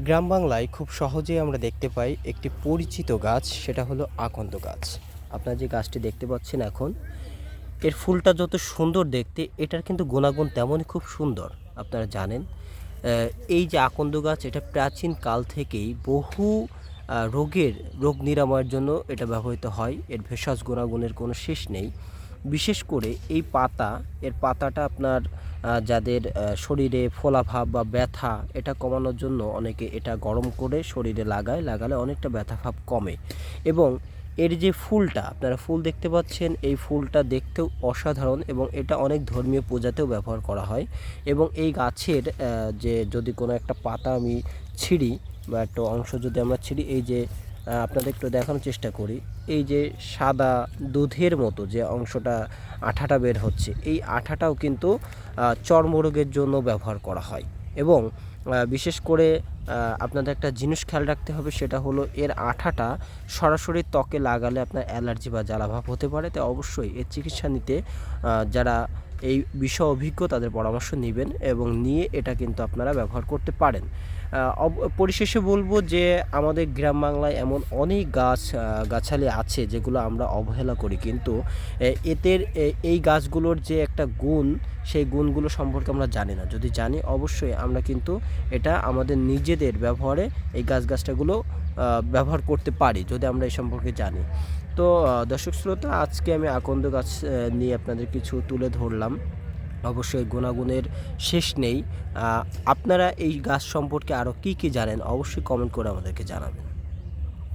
গ্রাম বাংলায় খুব সহজেই আমরা দেখতে পাই একটি পরিচিত গাছ, সেটা হলো আকন্দ গাছ। আপনারা যে গাছটি দেখতে পাচ্ছেন এখন, এর ফুলটা যত সুন্দর দেখতে, এটার কিন্তু গুণাগুণ তেমনই খুব সুন্দর। আপনারা জানেন, এই যে আকন্দ গাছ, এটা প্রাচীন কাল থেকেই বহু রোগ নিরাময়ের জন্য এটা ব্যবহৃত হয়। এর ভেষজ গুণাগুণের কোনো শেষ নেই। বিশেষ করে এই এর পাতাটা আপনার যাদের শরীরে ফোলাভাব বা ব্যথা, এটা কমানোর জন্য অনেকে এটা গরম করে শরীরে লাগালে অনেকটা ব্যথা ভাব কমে। এবং এর যে ফুলটা, আপনারা ফুল দেখতে পাচ্ছেন, এই ফুলটা দেখতেও অসাধারণ এবং এটা অনেক ধর্মীয় পূজাতেও ব্যবহার করা হয়। এবং এই গাছের যে যদি কোনো একটা পাতা আমি ছিঁড়ি বা একটা অংশ যদি আমরা ছিঁড়ি, এই যে আপনাদের একটু দেখানোর চেষ্টা করি, এই যে সাদা দুধের মতো যে অংশটা, আঠাটা বের হচ্ছে, এই আঠাটাও কিন্তু চর্মরোগের জন্য ব্যবহার করা হয়। এবং বিশেষ করে আপনাদের একটা জিনিস খেয়াল রাখতে হবে, সেটা হলো এর আঠাটা সরাসরি ত্বকে লাগালে আপনার অ্যালার্জি বা জ্বালাভাব হতে পারে। তাই অবশ্যই এর চিকিৎসা নিতে যারা এই বিষয়ে অভিজ্ঞ তাদের পরামর্শ নেবেন এবং নিয়ে এটা কিন্তু আপনারা ব্যবহার করতে পারেন। পরিশেষে বলবো যে আমাদের গ্রাম বাংলায় এমন অনেক গাছালি আছে যেগুলো আমরা অবহেলা করি, কিন্তু এই গাছগুলোর যে একটা গুণ, সেই গুণগুলো সম্পর্কে আমরা জানি না। যদি জানি, অবশ্যই আমরা কিন্তু এটা আমাদের নিজেদের ব্যবহারে এই গাছগুলো ব্যবহার করতে পারি, যদি আমরা এই সম্পর্কে জানি। তো দর্শক শ্রোতা, আজকে আমি আকন্দ গাছ নিয়ে আপনাদের কিছু তুলে ধরলাম। অবশ্যই গুণাগুণের শেষ নেই। আপনারা এই গাছ সম্পর্কে আরও কী কী জানেন, অবশ্যই কমেন্ট করে আমাদেরকে জানাবেন।